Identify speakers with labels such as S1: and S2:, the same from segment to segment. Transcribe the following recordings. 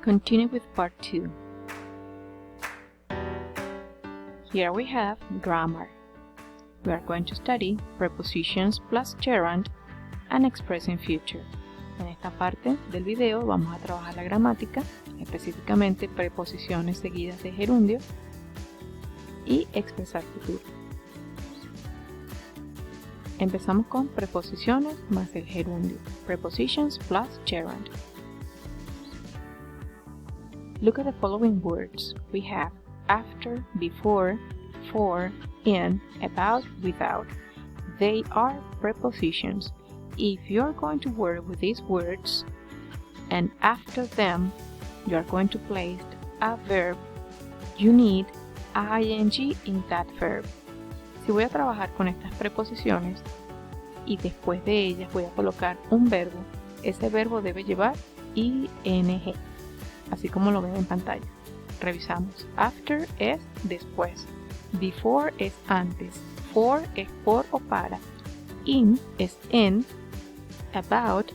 S1: Continue with part 2. Here we have grammar. We are going to study prepositions plus gerund and expressing future. En esta parte del video vamos a trabajar la gramática, específicamente preposiciones seguidas de gerundio y expresar futuro. Empezamos con preposiciones más el gerundio. Prepositions plus gerund. Look at the following words. We have after, before, for, in, about, without. They are prepositions. If you're going to work with these words and after them you're going to place a verb, you need ing in that verb. Si voy a trabajar con estas preposiciones y después de ellas voy a colocar un verbo, ese verbo debe llevar ing, así como lo ven en pantalla. Revisamos. After es después. Before es antes. For es por o para. In es en. About,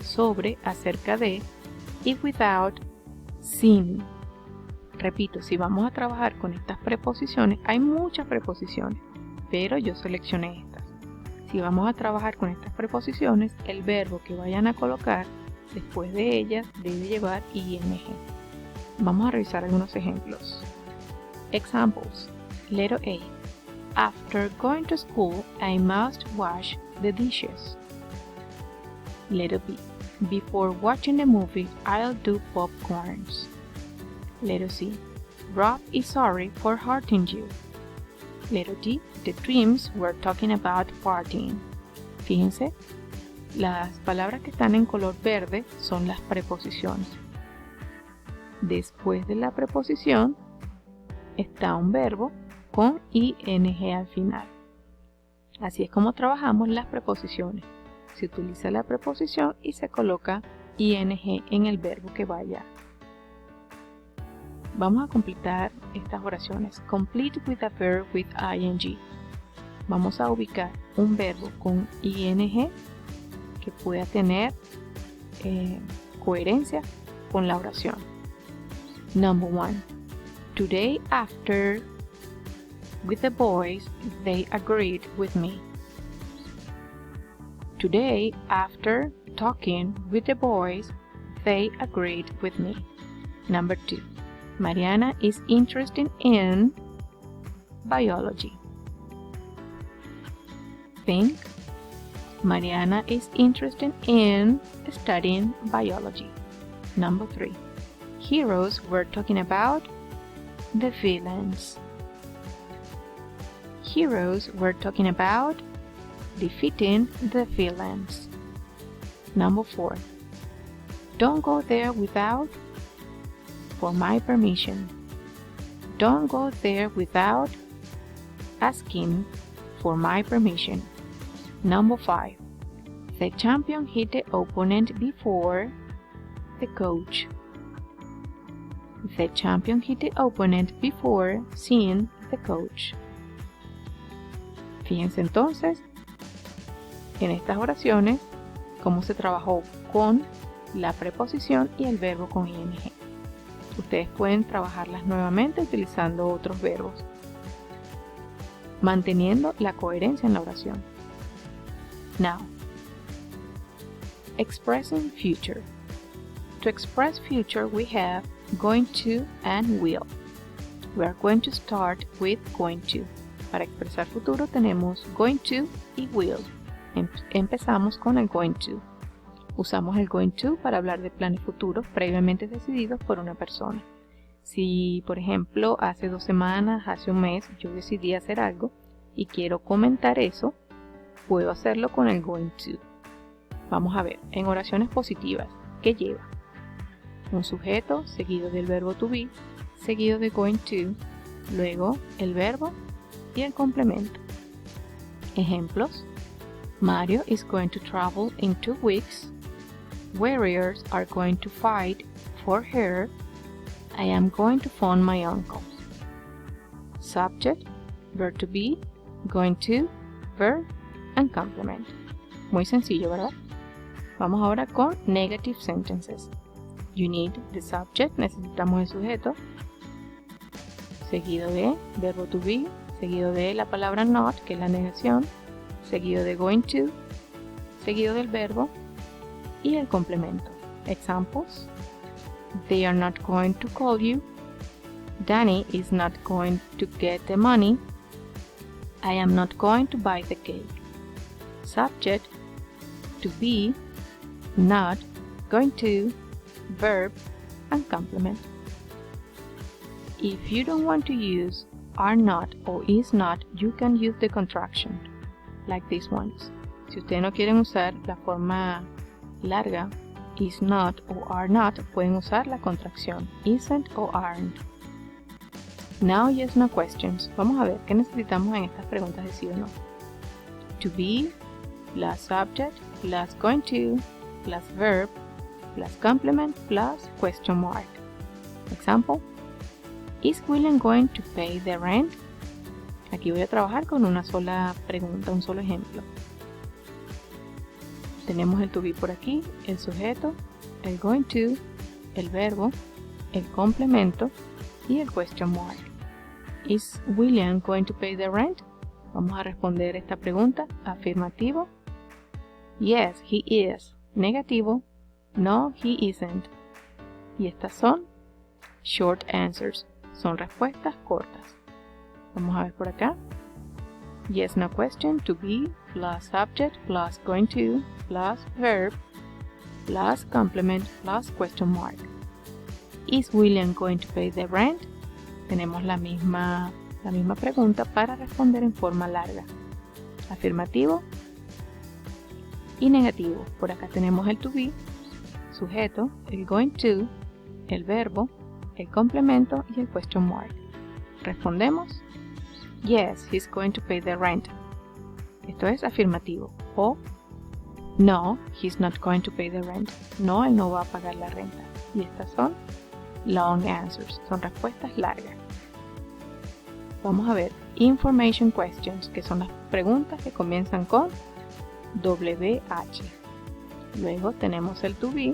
S1: sobre, acerca de. Y without, sin. Repito, si vamos a trabajar con estas preposiciones, hay muchas preposiciones, pero yo seleccioné estas. Si vamos a trabajar con estas preposiciones, el verbo que vayan a colocar después de ellas debe llevar ing. Vamos a revisar algunos ejemplos. Examples. Letter A. After going to school, I must wash the dishes. Letter B. Before watching the movie, I'll do popcorns. Letter C. Rob is sorry for hurting you. Letter D. The dreams were talking about partying. Fíjense, las palabras que están en color verde son las preposiciones. Después de la preposición está un verbo con ing al final. Así es como trabajamos las preposiciones. Se utiliza la preposición y se coloca ing en el verbo que vaya. Vamos a completar estas oraciones. Complete with a verb with ing. Vamos a ubicar un verbo con ing que pueda tener coherencia con la oración. Number 1. Today after with the boys, they agreed with me. Today after talking with the boys, they agreed with me. Number 2. Mariana is interested in biology. Think. Mariana is interested in studying biology. Number 3. Heroes were talking about the villains. Heroes were talking about defeating the villains. Number 4. Don't go there without for my permission. Don't go there without asking for my permission. Number 5. The champion hit the opponent before the coach. The champion hit the opponent before seeing the coach. Fíjense entonces en estas oraciones cómo se trabajó con la preposición y el verbo con ing. Ustedes pueden trabajarlas nuevamente utilizando otros verbos, manteniendo la coherencia en la oración. Now, expressing future. To express future we have going to and will. We are going to start with going to. Para expresar futuro tenemos going to y will. Empezamos con el going to. Usamos el going to para hablar de planes futuros previamente decididos por una persona. Si, por ejemplo, hace 2 semanas, hace un mes, yo decidí hacer algo y quiero comentar eso, puedo hacerlo con el going to. Vamos a ver, en oraciones positivas, ¿qué lleva? Un sujeto seguido del verbo to be, seguido de going to, luego el verbo y el complemento. Ejemplos. Mario is going to travel in 2 weeks. Warriors are going to fight for her. I am going to phone my uncle. Subject, verb to be, going to, verb, and complement. Muy sencillo, ¿verdad? Vamos ahora con negative sentences. You need the subject, necesitamos el sujeto, seguido de verbo to be, seguido de la palabra not, que es la negación, seguido de going to, seguido del verbo y el complemento. Examples: they are not going to call you, Danny is not going to get the money, I am not going to buy the cake. Subject: to be, not, going to, verb, and complement. If you don't want to use are not or is not, you can use the contraction, like these ones. Si ustedes no quieren usar la forma larga, is not o are not, pueden usar la contracción, isn't o aren't. Now yes, no questions. Vamos a ver qué necesitamos en estas preguntas de sí o no. To be, plus subject, plus going to, plus verb, plus complement, plus question mark. Example: is William going to pay the rent? Aquí voy a trabajar con una sola pregunta, un solo ejemplo. Tenemos el to be por aquí, el sujeto, el going to, el verbo, el complemento y el question mark. Is William going to pay the rent? Vamos a responder esta pregunta. Afirmativo: yes, he is. Negativo: no, he isn't. Y estas son short answers. Son respuestas cortas. Vamos a ver por acá. Yes, no question, to be, plus subject, plus going to, plus verb, plus complement, plus question mark. Is William going to pay the rent? Tenemos la misma pregunta para responder en forma larga. Afirmativo y negativo. Por acá tenemos el to be, sujeto, el going to, el verbo, el complemento y el question mark. Respondemos: yes, he's going to pay the rent. Esto es afirmativo. O no, he's not going to pay the rent. No, él no va a pagar la renta. Y estas son long answers. Son respuestas largas. Vamos a ver information questions, que son las preguntas que comienzan con WH. Luego tenemos el to be,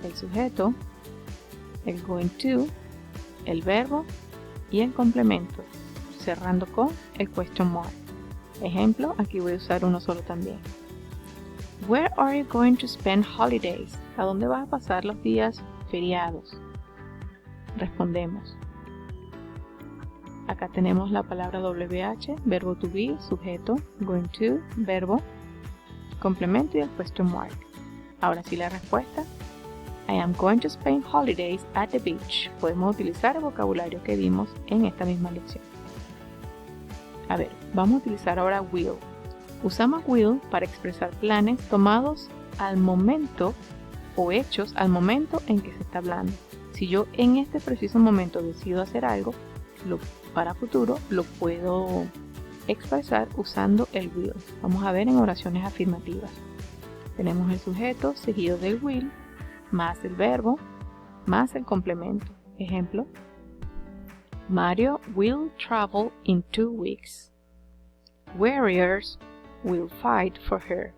S1: el sujeto, el going to, el verbo y el complemento, cerrando con el question mark. Ejemplo, aquí voy a usar uno solo también. Where are you going to spend holidays? ¿A dónde vas a pasar los días feriados? Respondemos. Acá tenemos la palabra WH, verbo to be, sujeto, going to, verbo, complemento y el question mark. Ahora sí la respuesta. I am going to spend holidays at the beach. Podemos utilizar el vocabulario que vimos en esta misma lección. A ver, vamos a utilizar ahora will. Usamos will para expresar planes tomados al momento o hechos al momento en que se está hablando. Si yo en este preciso momento decido hacer algo, para futuro lo puedo expresar usando el will. Vamos a ver en oraciones afirmativas. Tenemos el sujeto seguido del will, más el verbo, más el complemento. Ejemplo: Mario will travel in 2 weeks. Warriors will fight for her.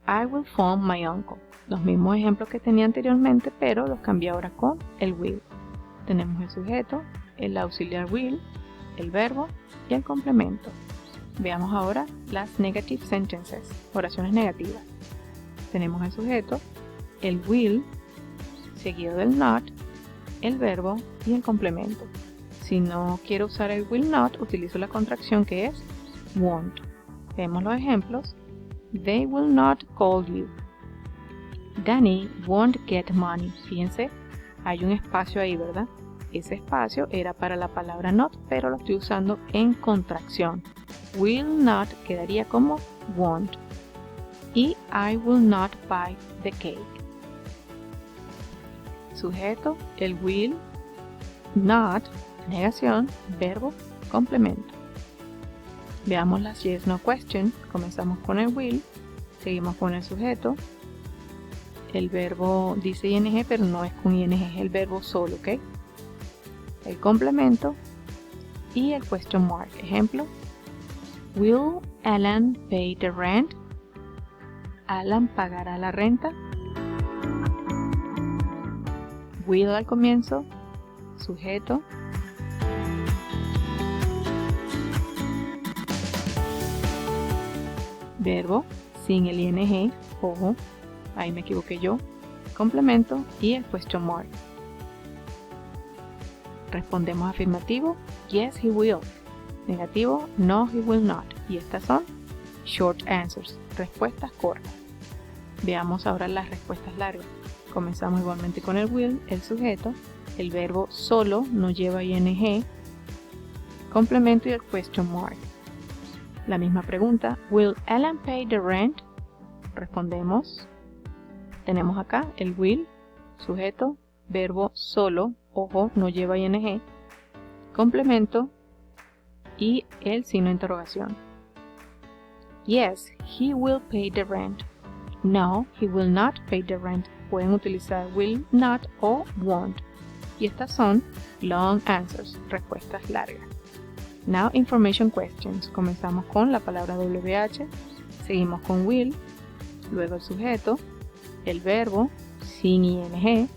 S1: I will phone my uncle. Los mismos ejemplos que tenía anteriormente, pero los cambié ahora con el will. Tenemos el sujeto, el auxiliar will, el verbo y el complemento. Veamos ahora las negative sentences, oraciones negativas. Tenemos el sujeto, el will, seguido del not, el verbo y el complemento. Si no quiero usar el will not, utilizo la contracción que es won't. Vemos los ejemplos. They will not call you. Danny won't get money. Fíjense, hay un espacio ahí, ¿verdad? Ese espacio era para la palabra not, pero lo estoy usando en contracción. Will not quedaría como won't. Y I will not buy the cake. Sujeto, el will, not, negación, verbo, complemento. Veamos las yes, no question. Comenzamos con el will, seguimos con el sujeto. El verbo dice ing, pero no es con ing, es el verbo solo, ¿ok? El complemento y el question mark. Ejemplo: Will Alan pay the rent? Alan pagará la renta. will al comienzo, sujeto, verbo sin el ing, ojo, ahí me equivoqué yo, complemento y el question mark. Respondemos afirmativo, yes he will. Negativo, no he will not. Y estas son short answers, respuestas cortas. Veamos ahora las respuestas largas. Comenzamos igualmente con el will, el sujeto, el verbo solo no lleva ing, complemento y el question mark. La misma pregunta, will Alan pay the rent? Respondemos, tenemos acá el will, sujeto, verbo solo, ojo, no lleva ing, complemento y el signo de interrogación. Yes, he will pay the rent. No, he will not pay the rent. Pueden utilizar will not o won't. Y estas son long answers, respuestas largas. Now information questions. Comenzamos con la palabra WH, seguimos con will, luego el sujeto, el verbo sin ing,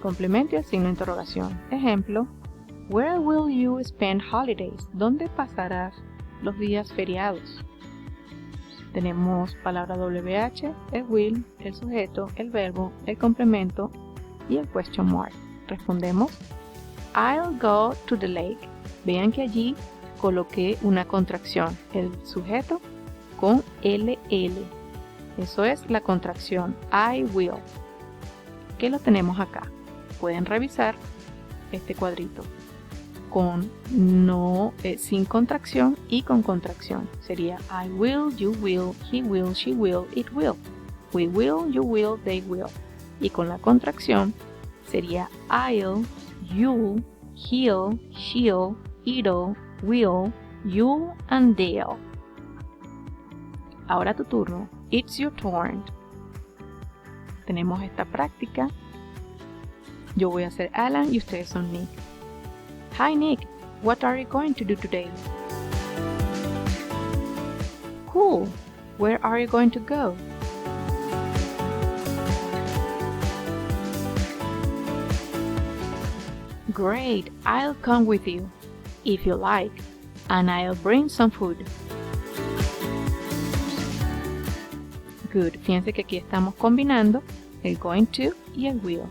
S1: complemento y el signo de interrogación. Ejemplo, where will you spend holidays? ¿Dónde pasarás los días feriados? Tenemos palabra WH, el will, el sujeto, el verbo, el complemento y el question mark. Respondemos, I'll go to the lake. Vean que allí coloqué una contracción, el sujeto con LL. Eso es la contracción, I will. ¿Qué lo tenemos acá? Pueden revisar este cuadrito con sin contracción y con contracción. Sería I will, you will, he will, she will, it will. We will, you will, they will. Y con la contracción sería I'll, you'll, he'll, she'll, it'll, will, you'll, and they'll. Ahora tu turno. It's your turn. Tenemos esta práctica. Yo voy a ser Alan y ustedes son Nick. Hi Nick, what are you going to do today? Cool. Where are you going to go? Great, I'll come with you, if you like, and I'll bring some food. Good, fíjense que aquí estamos combinando el going to y el will.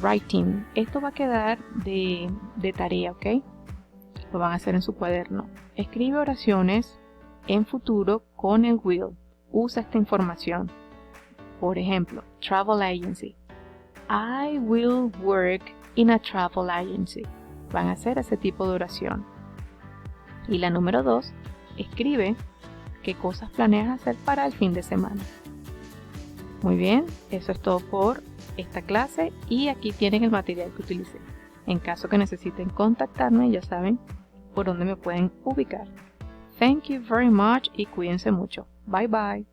S1: Writing, esto va a quedar de tarea, ¿ok? Lo van a hacer en su cuaderno. Escribe oraciones en futuro con el will. Usa esta información. Por ejemplo, travel agency. I will work in a travel agency. Van a hacer ese tipo de oración. Y la número 2, escribe qué cosas planeas hacer para el fin de semana. Muy bien, eso es todo por esta clase y aquí tienen el material que utilicé. En caso que necesiten contactarme, ya saben por dónde me pueden ubicar. Thank you very much y cuídense mucho. Bye bye.